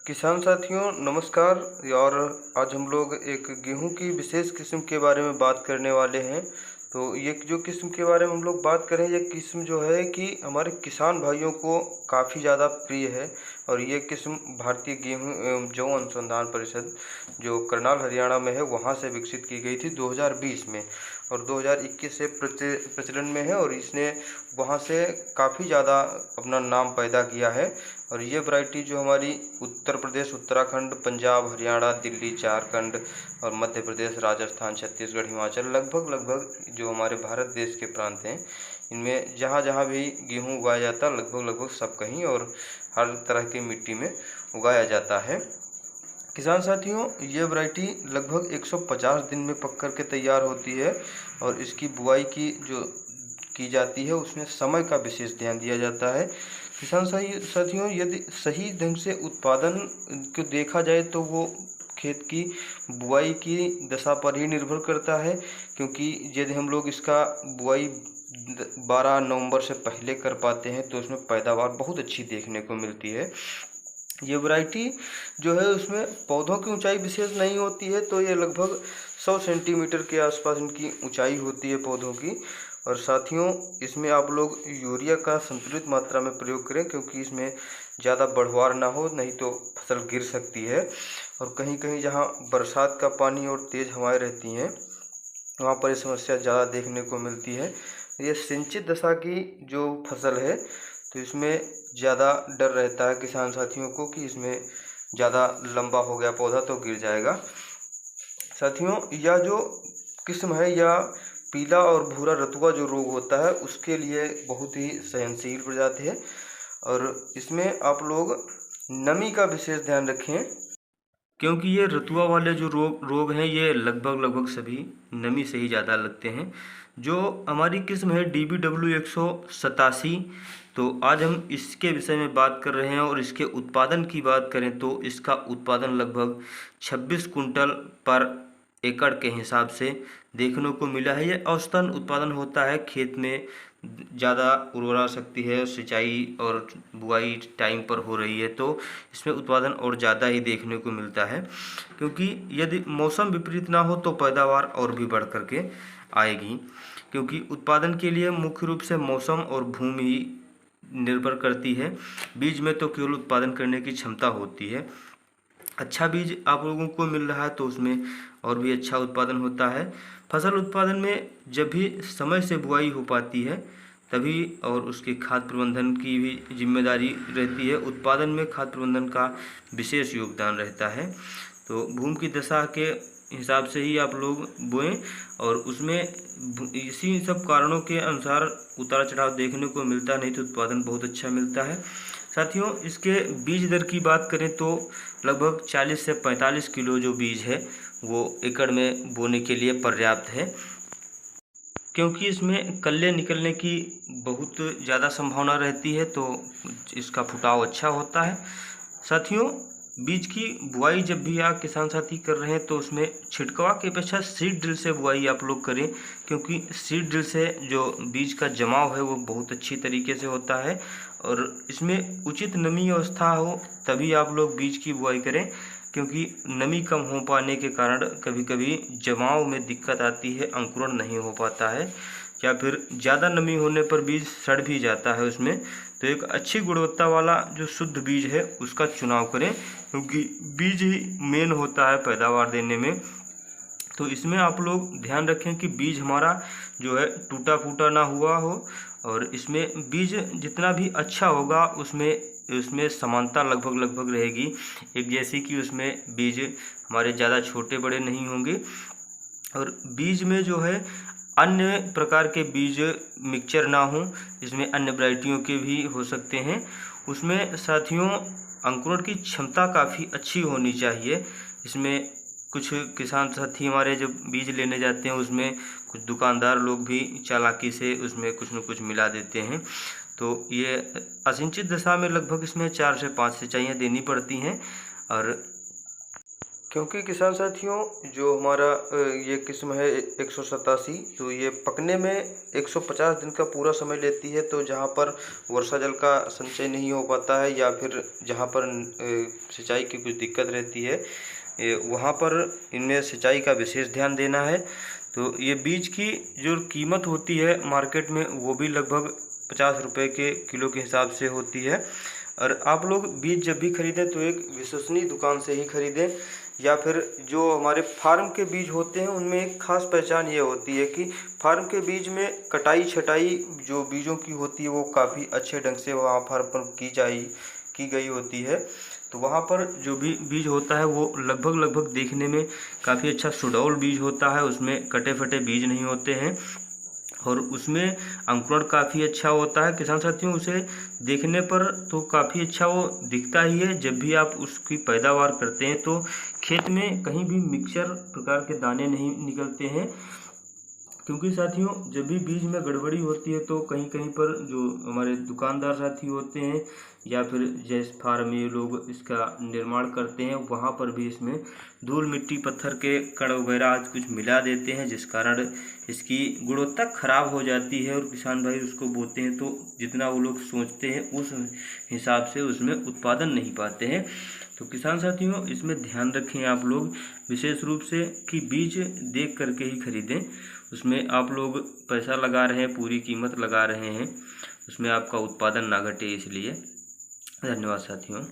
किसान साथियों नमस्कार। और आज हम लोग एक गेहूं की विशेष किस्म के बारे में बात करने वाले हैं। तो ये जो किस्म के बारे में हम लोग बात करें, ये किस्म जो है कि हमारे किसान भाइयों को काफ़ी ज़्यादा प्रिय है। और ये किस्म भारतीय गेहूं एवं जौ अनुसंधान परिषद जो करनाल हरियाणा में है वहाँ से विकसित की गई थी 2020 में, और 2021 से प्रचलन में है। और इसने वहाँ से काफ़ी ज़्यादा अपना नाम पैदा किया है। और ये वैरायटी जो हमारी उत्तर प्रदेश, उत्तराखंड, पंजाब, हरियाणा, दिल्ली, झारखंड और मध्य प्रदेश, राजस्थान, छत्तीसगढ़, हिमाचल, लगभग जो हमारे भारत देश के प्रांत हैं, इनमें जहाँ जहाँ भी गेहूँ उगाया जाता है लगभग सब कहीं और हर तरह की मिट्टी में उगाया जाता है। किसान साथियों, ये वैरायटी लगभग 150 दिन में पक कर के तैयार होती है। और इसकी बुआई की जाती है उसमें समय का विशेष ध्यान दिया जाता है। किसान साथियों, यदि सही ढंग से उत्पादन को देखा जाए तो वो खेत की बुआई की दशा पर ही निर्भर करता है, क्योंकि यदि हम लोग इसका बुआई 12 नवंबर से पहले कर पाते हैं तो उसमें पैदावार बहुत अच्छी देखने को मिलती है। ये वैरायटी जो है उसमें पौधों की ऊंचाई विशेष नहीं होती है, तो ये लगभग 100 सेंटीमीटर के आसपास इनकी ऊंचाई होती है पौधों की। और साथियों, इसमें आप लोग यूरिया का संतुलित मात्रा में प्रयोग करें, क्योंकि इसमें ज़्यादा बढ़वार ना हो, नहीं तो फसल गिर सकती है। और कहीं कहीं जहाँ बरसात का पानी और तेज़ हवाएं रहती हैं वहाँ पर ये समस्या ज़्यादा देखने को मिलती है। ये सिंचित दशा की जो फसल है तो इसमें ज़्यादा डर रहता है किसान साथियों को कि इसमें ज़्यादा लंबा हो गया पौधा तो गिर जाएगा। साथियों, यह जो किस्म है या पीला और भूरा रतुआ जो रोग होता है उसके लिए बहुत ही सहनशील प्रजाति है। और इसमें आप लोग नमी का विशेष ध्यान रखें, क्योंकि ये रतुआ वाले जो रोग हैं ये लगभग सभी नमी से ही ज़्यादा लगते हैं। जो हमारी किस्म है DBW 187, तो आज हम इसके विषय में बात कर रहे हैं। और इसके उत्पादन की बात करें तो इसका उत्पादन लगभग 26 कुंटल पर एकड़ के हिसाब से देखने को मिला है। ये औसतन उत्पादन होता है। खेत में ज़्यादा उर्वरा शक्ति है, सिंचाई और बुआई टाइम पर हो रही है तो इसमें उत्पादन और ज़्यादा ही देखने को मिलता है, क्योंकि यदि मौसम विपरीत ना हो तो पैदावार और भी बढ़ कर के आएगी। क्योंकि उत्पादन के लिए मुख्य रूप से मौसम और भूमि ही निर्भर करती है। बीज में तो केवल उत्पादन करने की क्षमता होती है। अच्छा बीज आप लोगों को मिल रहा है तो उसमें और भी अच्छा उत्पादन होता है। फसल उत्पादन में जब भी समय से बुआई हो पाती है तभी, और उसके खाद प्रबंधन की भी जिम्मेदारी रहती है। उत्पादन में खाद प्रबंधन का विशेष योगदान रहता है। तो भूमि की दशा के हिसाब से ही आप लोग बोएं, और उसमें इसी सब कारणों के अनुसार उतार चढ़ाव देखने को मिलता, नहीं तो उत्पादन बहुत अच्छा मिलता है। साथियों, इसके बीज दर की बात करें तो लगभग 40 से 45 किलो जो बीज है वो एकड़ में बोने के लिए पर्याप्त है, क्योंकि इसमें कल्ले निकलने की बहुत ज़्यादा संभावना रहती है, तो इसका फुटाव अच्छा होता है। साथियों, बीज की बुआई जब भी आप किसान साथी कर रहे हैं तो उसमें छिड़कवा की अपेक्षा सीड ड्रिल से बुआई आप लोग करें, क्योंकि सीड ड्रिल से जो बीज का जमाव है वो बहुत अच्छी तरीके से होता है। और इसमें उचित नमी अवस्था हो तभी आप लोग बीज की बुआई करें, क्योंकि नमी कम हो पाने के कारण कभी कभी जमाव में दिक्कत आती है, अंकुरण नहीं हो पाता है, या फिर ज़्यादा नमी होने पर बीज सड़ भी जाता है उसमें। तो एक अच्छी गुणवत्ता वाला जो शुद्ध बीज है उसका चुनाव करें, क्योंकि बीज ही मेन होता है पैदावार देने में। तो इसमें आप लोग ध्यान रखें कि बीज हमारा जो है टूटा फूटा ना हुआ हो, और इसमें बीज जितना भी अच्छा होगा उसमें समानता लगभग रहेगी एक जैसी, कि उसमें बीज हमारे ज़्यादा छोटे बड़े नहीं होंगे। और बीज में जो है अन्य प्रकार के बीज मिक्सचर ना हो, इसमें अन्य वैरायटियों के भी हो सकते हैं। उसमें साथियों अंकुरण की क्षमता काफ़ी अच्छी होनी चाहिए। इसमें कुछ किसान साथी हमारे जब बीज लेने जाते हैं उसमें कुछ दुकानदार लोग भी चालाकी से उसमें कुछ न कुछ मिला देते हैं, तो ये असिंचित दशा में लगभग इसमें 4 से 5 सिंचाइयाँ देनी पड़ती हैं। और क्योंकि किसान साथियों जो हमारा ये किस्म है 187, तो ये पकने में 150 दिन का पूरा समय लेती है। तो जहाँ पर वर्षा जल का संचय नहीं हो पाता है या फिर जहाँ पर सिंचाई की कुछ दिक्कत रहती है, वहाँ पर इनमें सिंचाई का विशेष ध्यान देना है। तो ये बीज की जो कीमत होती है मार्केट में, वो भी लगभग 50 रुपये के किलो के हिसाब से होती है। और आप लोग बीज जब भी खरीदें तो एक विश्वसनीय दुकान से ही खरीदें, या फिर जो हमारे फार्म के बीज होते हैं उनमें एक खास पहचान ये होती है कि फार्म के बीज में कटाई छटाई जो बीजों की होती है वो काफ़ी अच्छे ढंग से वहाँ फार्म पर की गई होती है। तो वहाँ पर जो भी बीज होता है वो लगभग देखने में काफ़ी अच्छा सुडौल बीज होता है, उसमें कटे फटे बीज नहीं होते हैं और उसमें अंकुरण काफ़ी अच्छा होता है। किसान साथियों, उसे देखने पर तो काफ़ी अच्छा वो दिखता ही है। जब भी आप उसकी पैदावार करते हैं तो खेत में कहीं भी मिक्सचर प्रकार के दाने नहीं निकलते हैं, क्योंकि साथियों जब भी बीज में गड़बड़ी होती है तो कहीं कहीं पर जो हमारे दुकानदार साथी होते हैं या फिर जैसे फार्म में लोग इसका निर्माण करते हैं, वहाँ पर भी इसमें धूल मिट्टी पत्थर के कण वगैरह आज कुछ मिला देते हैं, जिस कारण इसकी गुणवत्ता खराब हो जाती है और किसान भाई उसको बोते हैं तो जितना वो लोग सोचते हैं उस हिसाब से उसमें उत्पादन नहीं पाते हैं। तो किसान साथियों, इसमें ध्यान रखें आप लोग विशेष रूप से कि बीज देख करके ही खरीदें। उसमें आप लोग पैसा लगा रहे हैं, पूरी कीमत लगा रहे हैं, उसमें आपका उत्पादन ना घटे, इसलिए। धन्यवाद साथियों।